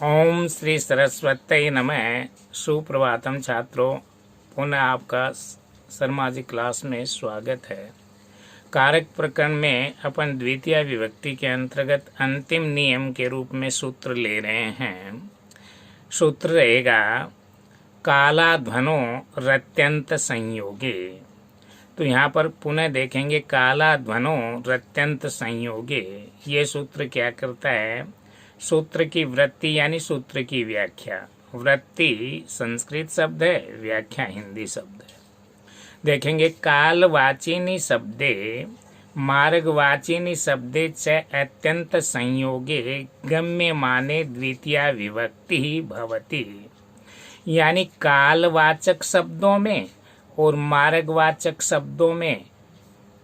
ओम श्री सरस्वती नमः। सुप्रभातम छात्रों, पुनः आपका शर्मा जी क्लास में स्वागत है। कारक प्रकरण में अपन द्वितीय विभक्ति के अंतर्गत अंतिम नियम के रूप में सूत्र ले रहे हैं। सूत्र रहेगा कालाध्वनो रत्यंत संयोगे। तो यहाँ पर पुनः देखेंगे कालाध्वनो रत्यंत संयोगे। ये सूत्र क्या करता है? सूत्र की वृत्ति यानी सूत्र की व्याख्या। वृत्ति संस्कृत शब्द है, व्याख्या हिंदी शब्द है। देखेंगे कालवाचिनी शब्दे मार्गवाचिनी शब्दे च अत्यंत संयोगे गम्यमाने द्वितीया विभक्ति ही भवति। यानी कालवाचक शब्दों में और मार्गवाचक शब्दों में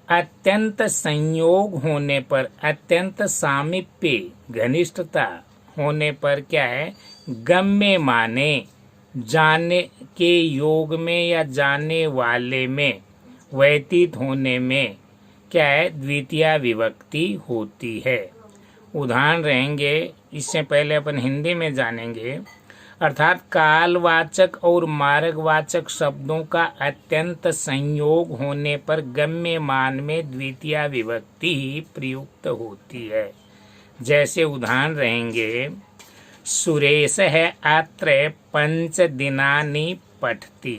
अत्यंत संयोग होने पर, अत्यंत सामीप्य घनिष्ठता होने पर क्या है? गम्य माने, जानने के योग में या जानने वाले में, व्यतीत होने में क्या है? द्वितीया विभक्ति होती है। उदाहरण रहेंगे, इससे पहले अपन हिंदी में जानेंगे। अर्थात कालवाचक और मार्गवाचक शब्दों का अत्यंत संयोग होने पर गम्यमान में द्वितीया विभक्ति ही प्रयुक्त होती है। जैसे उदाहरण रहेंगे, सुरेश है अत्र पंच दिनानि पठति।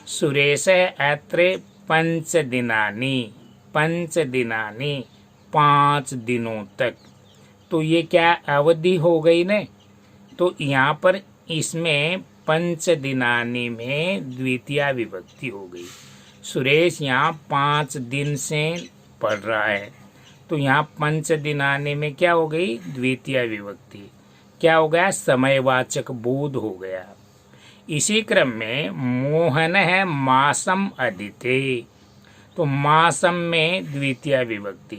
सुरेश है अत्र पंच दिनानि, पंच दिनानि 5 दिनों तक। तो ये क्या अवधि हो गई न? तो यहाँ पर इसमें पंच दिनानी में द्वितीया विभक्ति हो गई। सुरेश यहाँ 5 दिन से पढ़ रहा है, तो यहाँ पंच दिनानी में क्या हो गई? द्वितीया विभक्ति। क्या हो गया? समयवाचक बोध हो गया। इसी क्रम में मोहन है मासम अदिते। तो मासम में द्वितीया विभक्ति।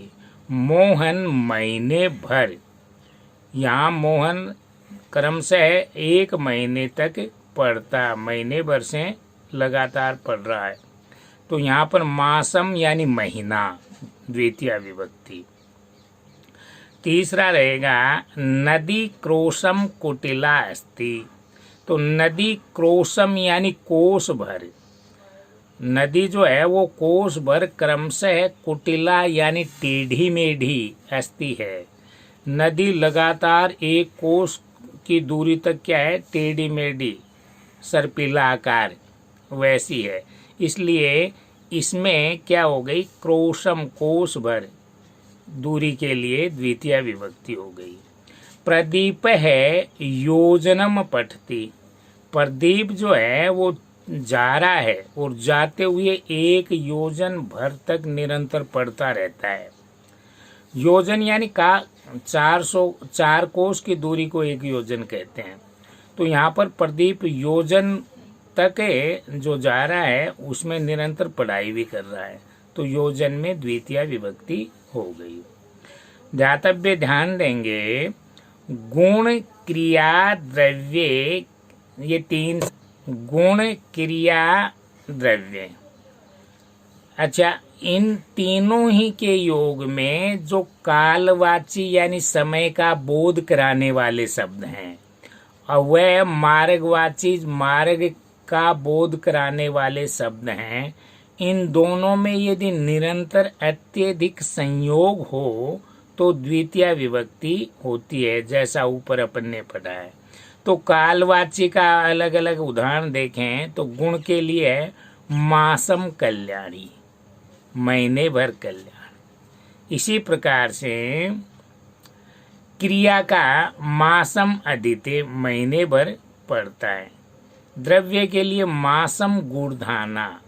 मोहन महीने भर। यहाँ मोहन क्रम से 1 महीने तक पढ़ता, महीने भर से लगातार पढ़ रहा है। तो यहाँ पर मासम यानी महीना, द्वितीया विभक्ति। तीसरा रहेगा नदी क्रोशम कुटिला अस्ति। तो नदी क्रोशम यानी कोस भर। नदी जो है वो कोस भर क्रम से कुटिला यानी टेढ़ी मेढ़ी अस्ति है। नदी लगातार 1 कोस की दूरी तक क्या है? टेढ़ी मेढ़ी सर्पिला आकार वैसी है। इसलिए इसमें क्या हो गई? क्रोशम कोस भर दूरी के लिए द्वितीय विभक्ति हो गई। प्रदीप है योजनम पठति। प्रदीप जो है वो जा रहा है और जाते हुए 1 योजन भर तक निरंतर पढ़ता रहता है। योजन यानी का 4 कोस की दूरी को 1 योजन कहते हैं। तो यहाँ पर प्रदीप योजन तक जो जा रहा है उसमें निरंतर पढ़ाई भी कर रहा है। तो योजन में द्वितीय विभक्ति हो गई। ध्यातव्य ध्यान देंगे, गुण क्रिया द्रव्य, ये 3 गुण क्रिया द्रव्य। अच्छा, इन तीनों ही के योग में जो कालवाची यानी समय का बोध कराने वाले शब्द हैं और वह मार्गवाची मार्ग का बोध कराने वाले शब्द हैं, इन दोनों में यदि निरंतर अत्यधिक संयोग हो तो द्वितीय विभक्ति होती है, जैसा ऊपर अपन ने पढ़ा है। तो कालवाची का अलग अलग उदाहरण देखें तो गुण के लिए है मासम कल्याणी, महीने भर कल्याण। इसी प्रकार से क्रिया का मासम अदिते, महीने भर पड़ता है। द्रव्य के लिए मासम गुड़धाना,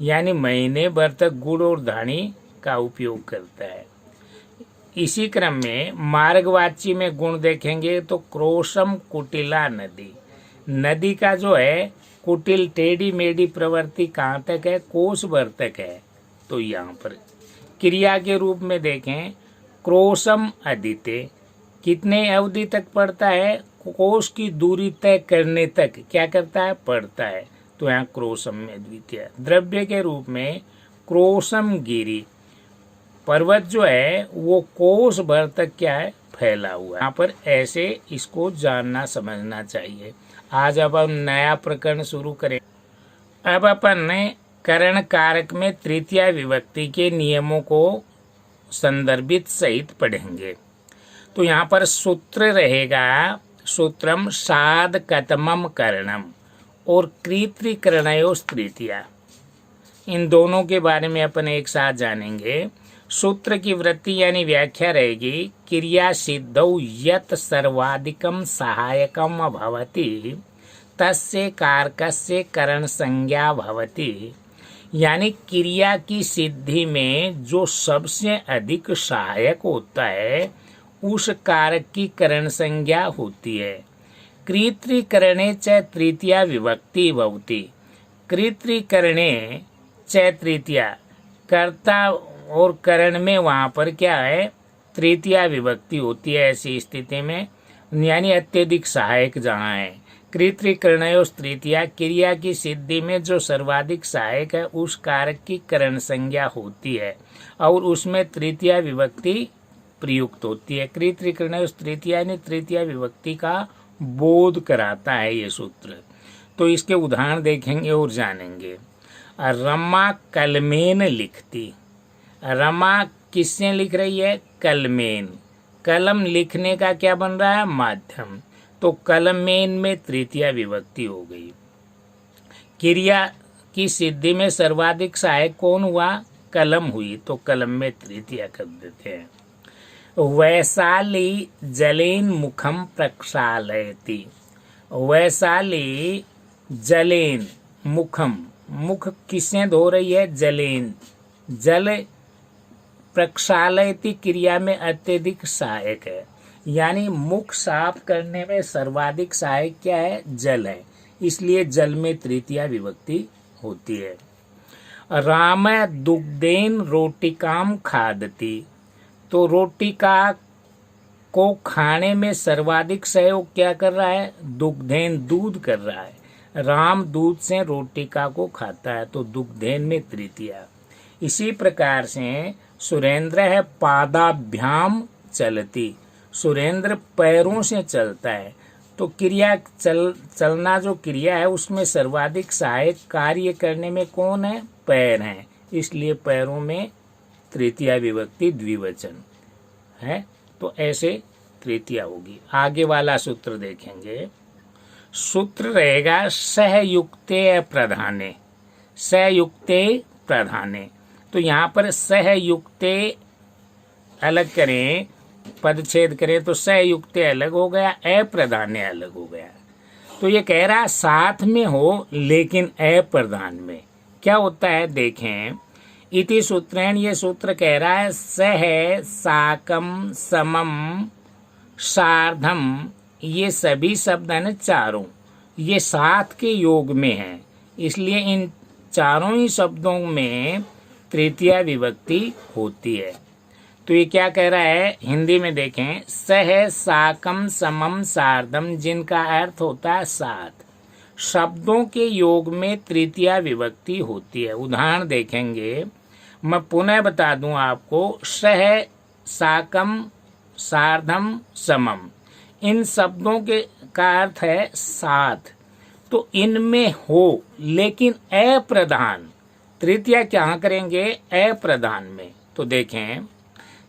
यानी महीने भर तक गुड़ और धानी का उपयोग करता है। इसी क्रम में मार्गवाची में गुण देखेंगे तो क्रोशम कुटिला नदी। नदी का जो है कुटिल टेढ़ी मेढ़ी प्रवृत्ति कहाँ तक है? कोस भर तक है। तो यहाँ पर क्रिया के रूप में देखें, क्रोशम अदिते, कितने अवधि तक पढ़ता है? कोस की दूरी तय करने तक क्या करता है? पढ़ता है। तो यहाँ क्रोशम में द्वितीय। द्रव्य के रूप में क्रोशम गिरी, पर्वत जो है वो कोस भर तक क्या है? फैला हुआ है। यहाँ पर ऐसे इसको जानना समझना चाहिए। आज अब हम नया प्रकरण शुरू करें। अब अपन करण कारक में तृतीया विभक्ति के नियमों को संदर्भित सहित पढ़ेंगे। तो यहाँ पर सूत्र रहेगा, सूत्रम साध कतमम करणम और कृत्रिकरणयोस् तृतीया। इन दोनों के बारे में अपन एक साथ जानेंगे। सूत्र की वृत्ति यानी व्याख्या रहेगी, क्रिया सिद्धौ यत् सर्वाधिकम सहायकम भवति तस्य कारकस्य करण संज्ञा भवति। यानी क्रिया की सिद्धि में जो सबसे अधिक सहायक होता है उस कारक की करण संज्ञा होती है। कृत्रिकरणे च तृतीया विभक्ति भवति। कृत्रिकरणे च तृतीया, कर्ता और करण में वहाँ पर क्या है, तृतीया विभक्ति होती है ऐसी स्थिति में, यानी अत्यधिक सहायक जहाँ है। कृत्रिकरणयोस् तृतीया, क्रिया की सिद्धि में जो सर्वाधिक सहायक है उस कारक की करण संज्ञा होती है और उसमें तृतीया विभक्ति प्रयुक्त होती है। कृत्रिकरणयोस् तृतीया यानी तृतीया विभक्ति का बोध कराता है ये सूत्र। तो इसके उदाहरण देखेंगे और जानेंगे। रमा कलमेन लिखती। रमा किससे लिख रही है, कलमेन। कलम लिखने का क्या बन रहा है, माध्यम। तो कलमेन में तृतीया विभक्ति हो गई। क्रिया की सिद्धि में सर्वाधिक सहायक कौन हुआ, कलम हुई, तो कलम में तृतीया कर देते हैं। वैशाली जलेन मुखम प्रक्षालयति। वैशाली जलेन मुखम, मुख किससे धो रही है, जलेन। जल प्रक्षालयति क्रिया में अत्यधिक सहायक है, यानी मुख साफ करने में सर्वाधिक सहायक क्या है, जल है, इसलिए जल में तृतीया विभक्ति होती है। राम दुग्धेन रोटिकाम खादति। तो रोटिका को खाने में सर्वाधिक सहयोग क्या कर रहा है, दुग्धेन, दूध कर रहा है। राम दूध से रोटिका को खाता है, तो दुग्धेन में तृतीया। इसी प्रकार से सुरेंद्र है पादाभ्याम चलती। सुरेंद्र पैरों से चलता है, तो क्रिया चलना जो क्रिया है उसमें सर्वाधिक सहायक कार्य करने में कौन है, पैर हैं, इसलिए पैरों में तृतीया विभक्ति द्विवचन है। तो ऐसे तृतीया होगी। आगे वाला सूत्र देखेंगे। सूत्र रहेगा सहयुक्ते प्रधाने। सहयुक्ते प्रधाने, तो यहाँ पर सहयुक्ते अलग करें, पदच्छेद करें तो सहयुक्ते अलग हो गया, अप्रधाने अलग हो गया। तो ये कह रहा है साथ में हो लेकिन अप्रधान में। क्या होता है देखें, इति सूत्रेण, ये सूत्र कह रहा है सह साकम समम सार्धम, ये सभी शब्द है ना चारों, ये साथ के योग में हैं, इसलिए इन चारों ही शब्दों में तृतीया विभक्ति होती है। तो ये क्या कह रहा है, हिंदी में देखें, सह साकम समम सार्धम, जिनका अर्थ होता है साथ, शब्दों के योग में तृतीया विभक्ति होती है। उदाहरण देखेंगे, मैं पुनः बता दूं आपको, सह साकम सार्धम समम, इन शब्दों के का अर्थ है साथ, तो इनमें हो लेकिन अप्रधान, तृतीया क्या करेंगे, अप्रधान में। तो देखें,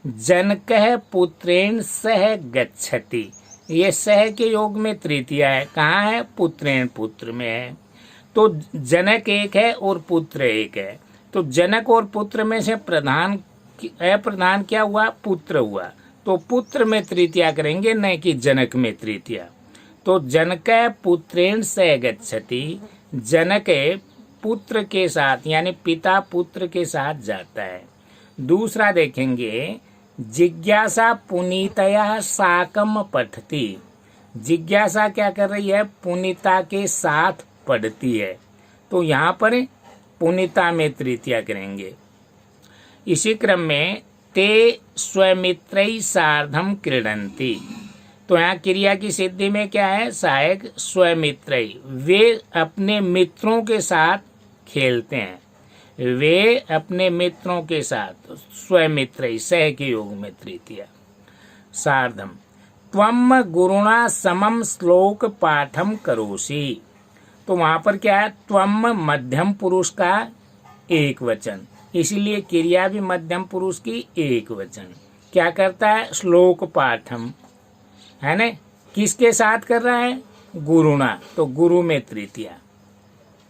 जनकः पुत्रेण सह गच्छति, ये सह के योग में तृतीया है, कहाँ है, पुत्रेण, पुत्र में है। तो जनक एक है और पुत्र एक है, तो जनक और पुत्र में से प्रधान अप्रधान क्या हुआ, पुत्र हुआ, तो पुत्र में तृतीया करेंगे, न कि जनक में तृतीया। तो जनक पुत्रेण सह गच्छति, जनक पुत्र के साथ यानी पिता पुत्र के साथ जाता है। दूसरा देखेंगे, जिज्ञासा पुनीतया साकम पठती, जिज्ञासा क्या कर रही है, पुनीता के साथ पढ़ती है, तो यहाँ पर पुनीता में तृतीया करेंगे। इसी क्रम में ते स्वमित्रैः सार्धम क्रीडन्ति, तो यहाँ क्रिया की सिद्धि में क्या है, सहायक स्वमित्रैः, वे अपने मित्रों के साथ खेलते हैं, वे अपने मित्रों के साथ, स्वमित्रैः सह के योग में तृतीया, सार्धम। त्वम गुरुणा समम श्लोक पाठम करोसि। तो वहां पर क्या है, त्वम मध्यम पुरुष का एक वचन, इसीलिए क्रिया भी मध्यम पुरुष की एक वचन। क्या करता है, श्लोक पाठम, है ना, किसके साथ कर रहा है, गुरुणा, तो गुरु में तृतीया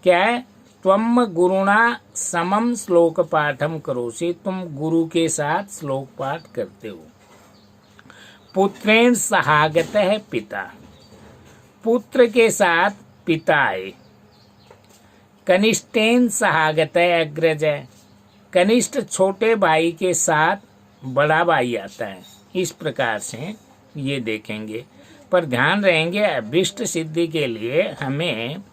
क्या है, त्वम गुरुणा समम श्लोक पाठम करोसि, तुम गुरु के साथ श्लोक पाठ करते हो। पुत्रेण सहागत है पिता, पुत्र के साथ पिता है। कनिष्ठेन सहागत है अग्रज है, कनिष्ठ छोटे भाई के साथ बड़ा भाई आता है। इस प्रकार से ये देखेंगे, पर ध्यान रहेंगे अभीष्ट सिद्धि के लिए हमें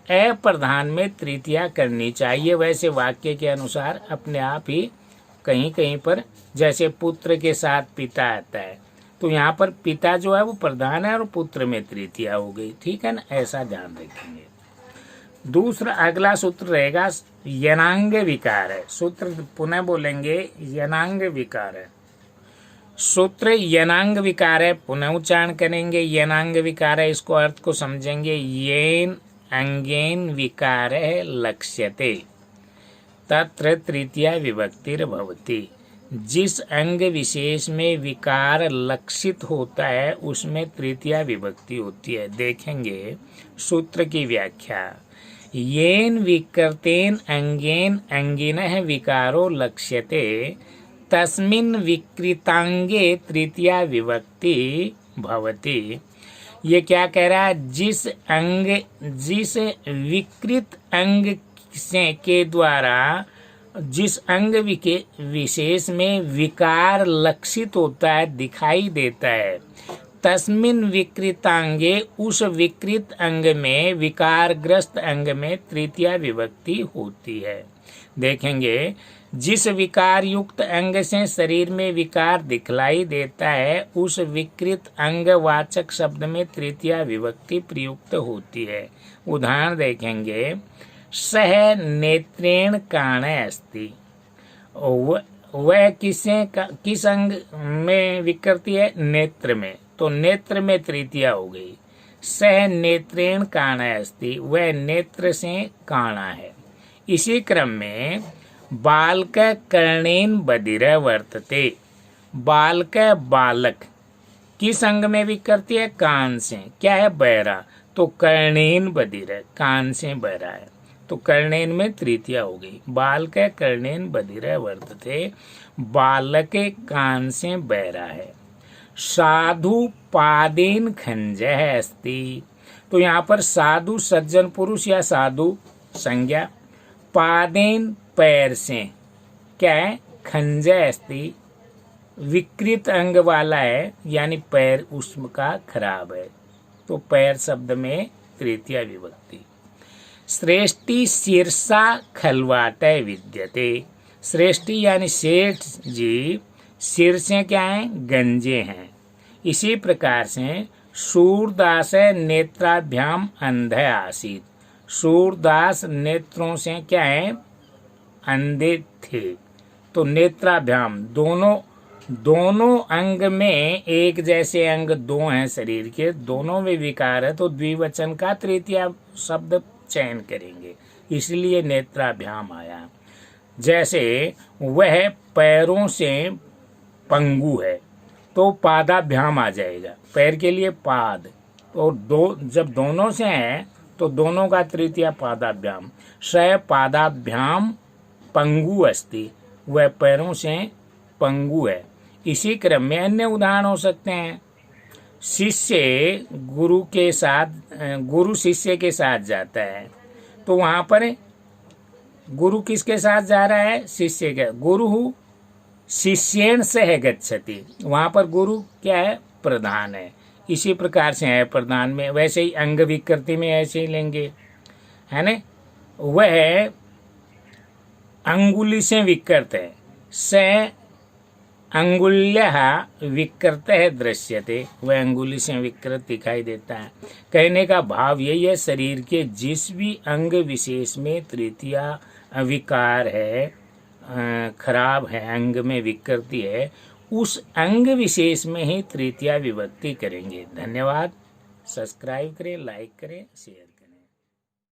अप्रधान में तृतीया करनी चाहिए। वैसे वाक्य के अनुसार अपने आप ही कहीं कहीं पर जैसे पुत्र के साथ पिता आता है, तो यहाँ पर पिता जो है वो प्रधान है और पुत्र में तृतीया हो गई, ठीक है ना, ऐसा ध्यान रखेंगे। दूसरा अगला सूत्र रहेगा यनांग विकार है। सूत्र पुनः बोलेंगे, यनांग विकार है। सूत्र यनांग विकार है, पुनः उच्चारण करेंगे, यनांग विकार है। इसको अर्थ को समझेंगे, येन अंगेन विकार है लक्ष्यते तत्र तृतीया विभक्तिर भवति। जिस अंग विशेष में विकार लक्षित होता है उसमें तृतीया विभक्ति होती है। देखेंगे सूत्र की व्याख्या, येन विकृतेन अंगेन अंगिनः विकारो लक्ष्यते तस्मिन् विकृतांगे तृतीया विभक्ति भवति। ये क्या कह रहा है, जिस विकृत अंग से के द्वारा जिस अंग विशेष में विकार लक्षित होता है, दिखाई देता है, तस्मिन विकृतांगे, उस विकृत अंग में, विकारग्रस्त अंग में तृतीया विभक्ति होती है। देखेंगे जिस विकार युक्त अंग से शरीर में विकार दिखलाई देता है उस विकृत अंग वाचक शब्द में तृतीया विभक्ति प्रयुक्त होती है। उदाहरण देखेंगे, सह नेत्रेण काणे अस्ति, वह किस अंग में विकृति है, नेत्र में, तो नेत्र में तृतीया हो गई। सह नेत्रेण काणे अस्ति, वह नेत्र से काणा है। इसी क्रम में बालक कर्णेन बधिर वर्तते, बालक बालक किस अंग में विकृति है, कान से, क्या है, बहरा, तो कर्णेन बधिर, कान से बहरा है, तो कर्णेन में तृतीया हो गई। बालक कर्णेन बधिर वर्तते, बालक कान से बहरा है। साधु पादेन खंजः अस्ति, तो यहाँ पर साधु सज्जन पुरुष या साधु संज्ञा, पादेन पैर से, क्या है, खंजः अस्ति विकृत अंग वाला है, यानी पैर उसका खराब है, तो पैर शब्द में तृतीया विभक्ति। श्रेष्ठी शीर्षा खलवाटे विद्यते, श्रेष्ठी यानी सेठ जी शीर्षें क्या हैं, गंजे हैं। इसी प्रकार से सूरदास नेत्राभ्याम अंध आसीत, सूरदास नेत्रों से क्या है, अंधे थे, तो नेत्राभ्याम दोनों अंग में, एक जैसे अंग दो हैं शरीर के, दोनों में विकार है, तो द्विवचन का तृतीया शब्द चयन करेंगे, इसलिए नेत्राभ्याम आया। जैसे वह पैरों से पंगु है, तो पादाभ्याम आ जाएगा, पैर के लिए पाद, तो जब दोनों से है तो दोनों का तृतीया पादाभ्याम। स पादाभ्याम पंगु अस्ति, वह पैरों से पंगु है। इसी क्रम में अन्य उदाहरण हो सकते हैं, शिष्य गुरु शिष्य के साथ जाता है, तो वहां पर गुरु किसके साथ जा रहा है, शिष्य के, गुरु शिष्येण सह गच्छति, वहां पर गुरु क्या है, प्रधान है। इसी प्रकार से है प्रधान में, वैसे ही अंग विकृति में ऐसे ही लेंगे, है ना, वह अंगुली से विकृत है, स अंगुल्यः विकृतः दृश्यते, वह अंगुली से विकृत दिखाई देता है। कहने का भाव यही है, शरीर के जिस भी अंग विशेष में तृतीया विकार है, खराब है, अंग में विकृति है, उस अंग विशेष में ही तृतीया विभक्ति करेंगे। धन्यवाद। सब्सक्राइब करें, लाइक करें, शेयर करें।